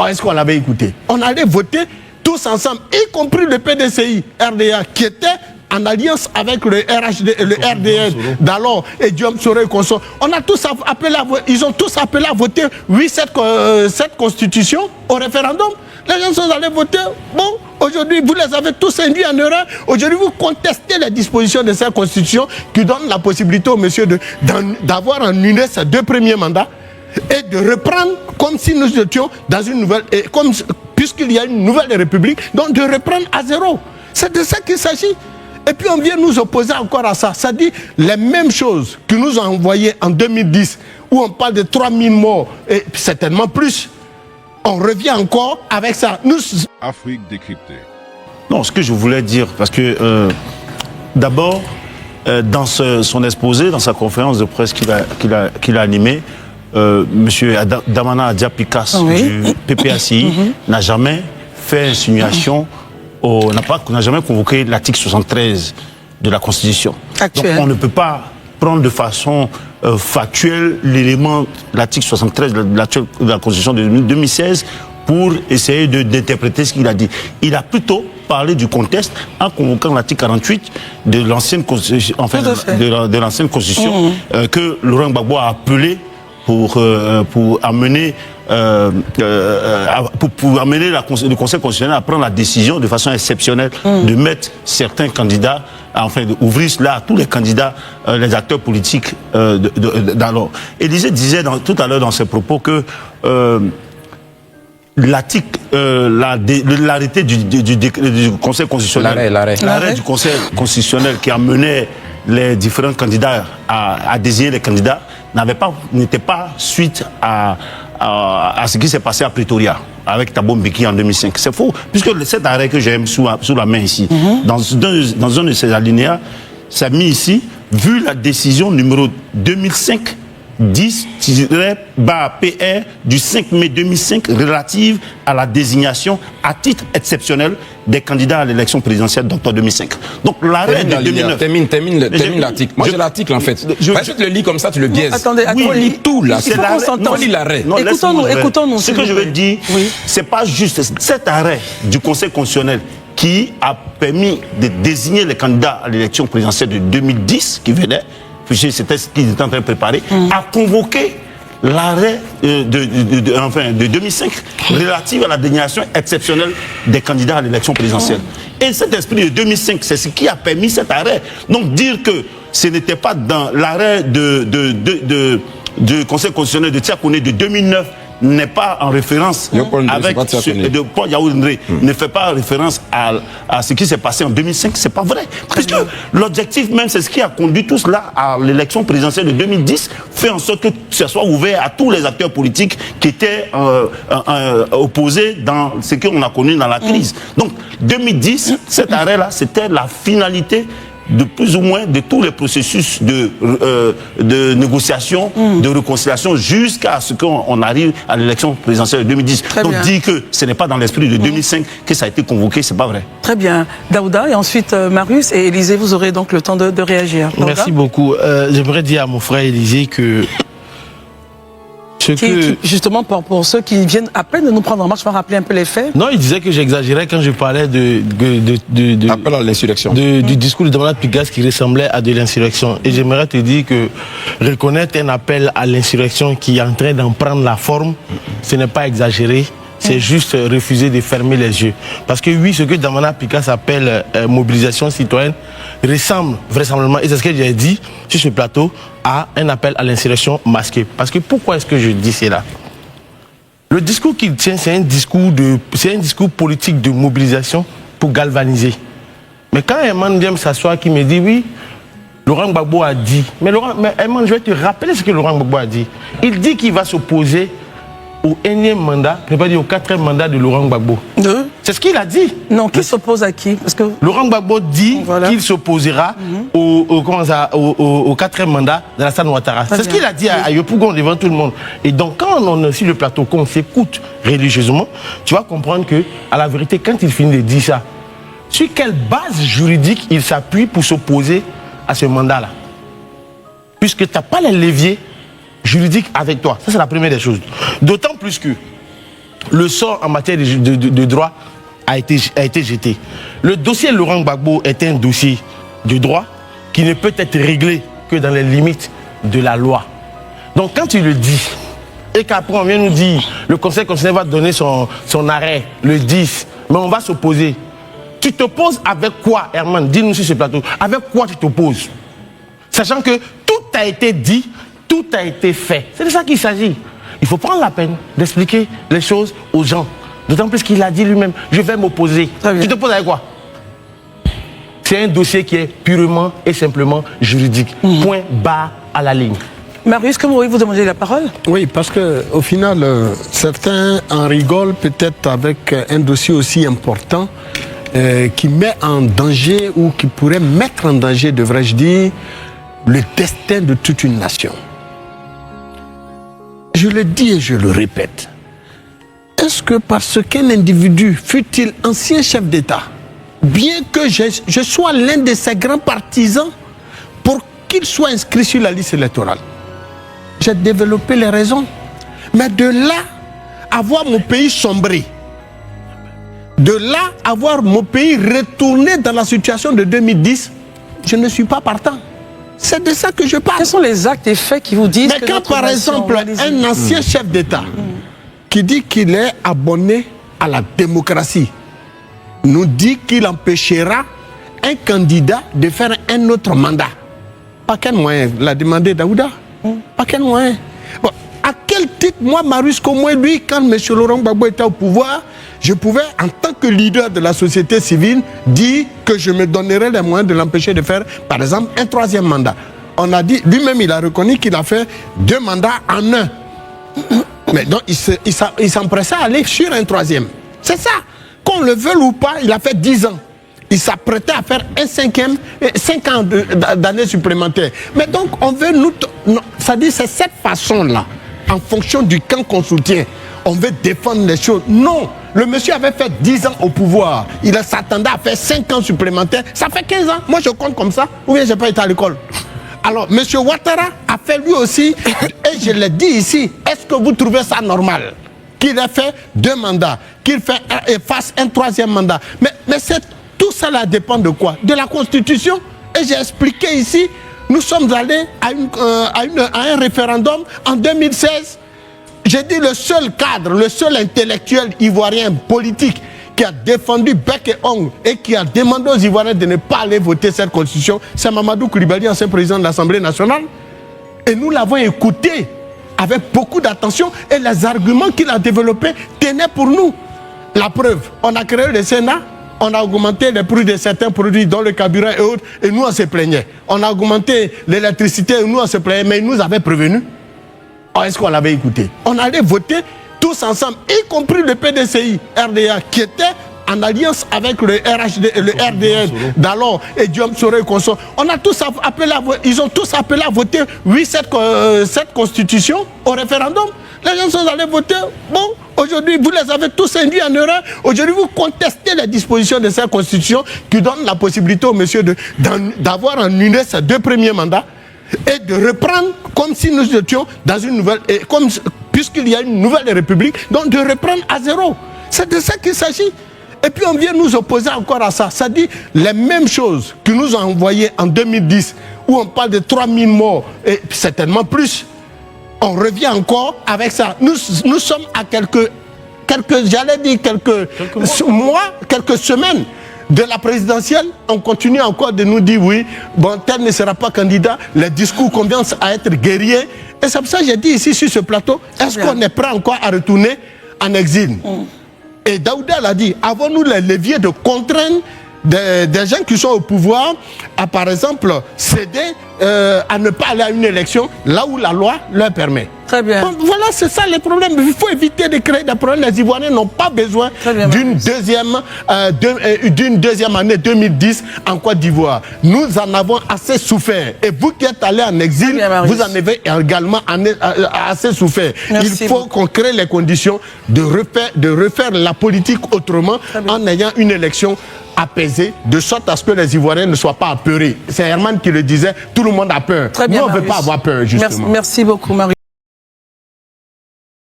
est-ce qu'on l'avait écouté? On allait voter tous ensemble, y compris le PDCI, RDA, qui était en alliance avec le RHD, le RDN d'alors et Diom Soro et consort. On a tous appelé ils ont tous appelé à voter, oui, cette constitution au référendum. Les gens sont allés voter. Bon, aujourd'hui, vous les avez tous induits en erreur. Aujourd'hui, vous contestez les dispositions de cette constitution qui donne la possibilité au monsieur d'avoir annulé ses 2 premiers mandats et de reprendre comme si nous étions dans une nouvelle, puisqu'il y a une nouvelle république, donc de reprendre à zéro. C'est de ça qu'il s'agit. Et puis on vient nous opposer encore à ça. Ça dit les mêmes choses que nous ont envoyées en 2010, où on parle de 3000 morts, et certainement plus. On revient encore avec ça. Afrique décryptée. Non, ce que je voulais dire, parce que d'abord, dans son exposé, dans sa conférence de presse qu'il a animée, M. Damana Adja-Pikas du PPACI n'a jamais fait insinuation, n'a jamais convoqué l'article 73 de la Constitution. Donc on ne peut pas prendre de façon factuelle l'élément, l'article 73 de la Constitution de 2016 pour essayer d'interpréter ce qu'il a dit. Il a plutôt parlé du contexte en convoquant l'article 48 de l'ancienne Constitution, enfin, de l'ancienne Constitution que Laurent Gbagbo a appelé pour amener le Conseil constitutionnel à prendre la décision de façon exceptionnelle de mettre certains candidats, enfin d'ouvrir cela à tous les candidats, les acteurs politiques d'alors. Élysée disait tout à l'heure dans ses propos que l'arrêté du Conseil constitutionnel, l'arrêt du Conseil constitutionnel qui a mené les différents candidats à désigner les candidats n'était pas suite à ce qui s'est passé à Pretoria avec Thabo Mbeki en 2005. C'est faux, puisque cet arrêt que j'ai sous la main ici, dans un de ces alinéas, ça a mis ici, vu la décision numéro 2005 10-PR du 5 mai 2005 relative à la désignation à titre exceptionnel des candidats à l'élection présidentielle d'octobre 2005. Donc l'arrêt de 2009... Termine l'article. Moi j'ai l'article en fait. Je te le lis comme ça, tu le biaises. Attendez, on lit tout là. Il faut qu'on s'entende. On lit l'arrêt. Écoutons-nous. Ce que je veux dire, c'est pas juste cet arrêt du Conseil constitutionnel qui a permis de désigner les candidats à l'élection présidentielle de 2010 qui venait, c'était ce qu'ils étaient en train de préparer, a convoqué l'arrêt de 2005 relative à la désignation exceptionnelle des candidats à l'élection présidentielle. Et cet esprit de 2005, c'est ce qui a permis cet arrêt. Donc dire que ce n'était pas dans l'arrêt du Conseil constitutionnel de Tiakoné de 2009 n'est pas en référence avec de Paul Yaoundé, ne fait pas référence à ce qui s'est passé en 2005, c'est pas vrai. Puisque l'objectif même, c'est ce qui a conduit tout cela à l'élection présidentielle de 2010, fait en sorte que ce soit ouvert à tous les acteurs politiques qui étaient opposés dans ce qu'on a connu dans la crise. Donc 2010, cet arrêt-là, c'était la finalité de plus ou moins de tous les processus de négociation, de réconciliation, jusqu'à ce qu'on arrive à l'élection présidentielle de 2010. Donc dire que ce n'est pas dans l'esprit de 2005 que ça a été convoqué, c'est pas vrai. Très bien. Daouda, et ensuite Marius et Élysée, vous aurez donc le temps de réagir. Daouda. Merci beaucoup. J'aimerais dire à mon frère Élysée que... Justement, pour ceux qui viennent à peine de nous prendre en marche, je vais rappeler un peu les faits. Non, il disait que j'exagérais quand je parlais appel à l'insurrection. Du discours de Damana Pikas qui ressemblait à de l'insurrection. Et j'aimerais te dire que reconnaître un appel à l'insurrection qui est en train d'en prendre la forme, ce n'est pas exagéré. C'est juste refuser de fermer les yeux. Parce que oui, ce que Damana Pikas appelle mobilisation citoyenne ressemble vraisemblablement, et c'est ce que j'ai dit sur ce plateau, à un appel à l'insurrection masquée. Parce que pourquoi est-ce que je dis cela? Le discours qu'il tient, c'est un discours politique de mobilisation pour galvaniser. Mais quand Eman vient s'asseoir qui me dit oui, Laurent Gbagbo a dit, mais Eman, je vais te rappeler ce que Laurent Gbagbo a dit. Il dit qu'il va s'opposer au énième mandat, je ne vais pas dire au 4e mandat de Laurent Gbagbo. C'est ce qu'il a dit. Non, qui s'oppose à qui? Parce que Laurent Gbagbo dit qu'il s'opposera au 4e mandat de Alassane Ouattara. C'est ce qu'il a dit à Yopougon devant tout le monde. Et donc, quand on est sur le plateau, qu'on s'écoute religieusement, tu vas comprendre que, à la vérité, quand il finit de dire ça, sur quelle base juridique il s'appuie pour s'opposer à ce mandat-là? Puisque tu n'as pas les leviers juridique avec toi. Ça, c'est la première des choses. D'autant plus que le sort en matière de droit a été jeté. Le dossier Laurent Gbagbo est un dossier de droit qui ne peut être réglé que dans les limites de la loi. Donc quand tu le dis, et qu'après on vient nous dire, le Conseil constitutionnel va donner son arrêt le 10, mais on va s'opposer. Tu t'opposes avec quoi, Herman? Dis-nous sur ce plateau. Avec quoi tu t'opposes? Sachant que tout a été dit, tout a été fait. C'est de ça qu'il s'agit. Il faut prendre la peine d'expliquer les choses aux gens. D'autant plus qu'il a dit lui-même, je vais m'opposer. Tu t'opposes avec quoi? C'est un dossier qui est purement et simplement juridique. Point barre à la ligne. Marius, comment vous demandez la parole? Oui, parce qu'au final, certains en rigolent peut-être avec un dossier aussi important qui met en danger ou qui pourrait mettre en danger, devrais-je dire, le destin de toute une nation. Je le dis et je le répète. Est-ce que parce qu'un individu, fût-il ancien chef d'État, bien que je sois l'un de ses grands partisans, pour qu'il soit inscrit sur la liste électorale, j'ai développé les raisons. Mais de là, à voir mon pays sombrer, de là, à voir mon pays retourner dans la situation de 2010, je ne suis pas partant. C'est de ça que je parle. Quels sont les actes et faits qui vous disent Mais que quand par exemple un ancien chef d'État qui dit qu'il est abonné à la démocratie nous dit qu'il empêchera un candidat de faire un autre mandat, par quel moyen? L'a demandé Daouda. Par quel moyen? Bon, à quel titre, moi, Marius, comme moi, lui, quand M. Laurent Gbagbo était au pouvoir, je pouvais, en tant que leader de la société civile, dire que je me donnerais les moyens de l'empêcher de faire, par exemple, un troisième mandat. On a dit, lui-même, il a reconnu qu'il a fait 2 mandats en 1. Mais donc, il s'empressait à aller sur un troisième. C'est ça. Qu'on le veuille ou pas, il a fait 10 ans. Il s'apprêtait à faire un 5 ans d'années supplémentaires. Mais donc, on veut nous... Ça dit, c'est cette façon-là, en fonction du camp qu'on soutient, on veut défendre les choses. Non, le monsieur avait fait 10 ans au pouvoir. Il s'attendait à faire 5 ans supplémentaires. Ça fait 15 ans. Moi, je compte comme ça. Ou bien, je n'ai pas été à l'école. Alors, M. Ouattara a fait lui aussi, et je l'ai dit ici, est-ce que vous trouvez ça normal qu'il ait fait 2 mandats, qu'il fasse un 3e mandat? Mais tout ça là dépend de quoi? De la Constitution. Et j'ai expliqué ici, nous sommes allés à un référendum en 2016. J'ai dit le seul cadre, le seul intellectuel ivoirien politique qui a défendu bec et ongle et qui a demandé aux Ivoiriens de ne pas aller voter cette constitution, c'est Mamadou Koulibaly, ancien président de l'Assemblée nationale. Et nous l'avons écouté avec beaucoup d'attention et les arguments qu'il a développés tenaient pour nous. La preuve, on a créé le Sénat, on a augmenté les prix de certains produits, dont le carburant et autres, et nous on se plaignait. On a augmenté l'électricité et nous on se plaignait, mais ils nous avaient prévenus. Oh, est-ce qu'on l'avait écouté? On allait voter tous ensemble, y compris le PDCI, RDA, qui était en alliance avec le RHD, le RDN d'alors et Diom Soro et consorts. On a tous appelé ils ont tous appelé à voter, oui, cette constitution au référendum. Les gens sont allés voter. Bon, aujourd'hui, vous les avez tous induits en erreur. Aujourd'hui, vous contestez les dispositions de cette constitution qui donne la possibilité au monsieur d'avoir annulé ses 2 premiers mandats et de reprendre comme si nous étions dans une nouvelle... puisqu'il y a une nouvelle république, donc de reprendre à zéro. C'est de ça qu'il s'agit. Et puis on vient nous opposer encore à ça. Ça dit les mêmes choses que nous ont envoyées en 2010, où on parle de 3000 morts, et certainement plus. On revient encore avec ça. Nous sommes à quelques mois, quelques semaines de la présidentielle. On continue encore de nous dire oui, bon, tel ne sera pas candidat. Les discours commencent à être guerriers. Et c'est pour ça que j'ai dit ici sur ce plateau, est-ce qu'on est prêt encore à retourner en exil? Et Daouda l'a dit, avons-nous les leviers de contraindre des gens qui sont au pouvoir à, par exemple, céder à ne pas aller à une élection là où la loi leur permet? Très bien. Donc, voilà, c'est ça les problèmes. Il faut éviter de créer des problèmes. Les Ivoiriens n'ont pas besoin d'une deuxième année 2010 en Côte d'Ivoire. Nous en avons assez souffert. Et vous qui êtes allés en exil, vous en avez également assez souffert. Merci. Il faut qu'on crée les conditions de refaire la politique autrement en ayant une élection apaisée, de sorte à ce que les Ivoiriens ne soient pas apeurés. C'est Herman qui le disait, tout le monde a peur. Très bien, nous, on ne veut pas avoir peur, justement. Merci beaucoup, Marius.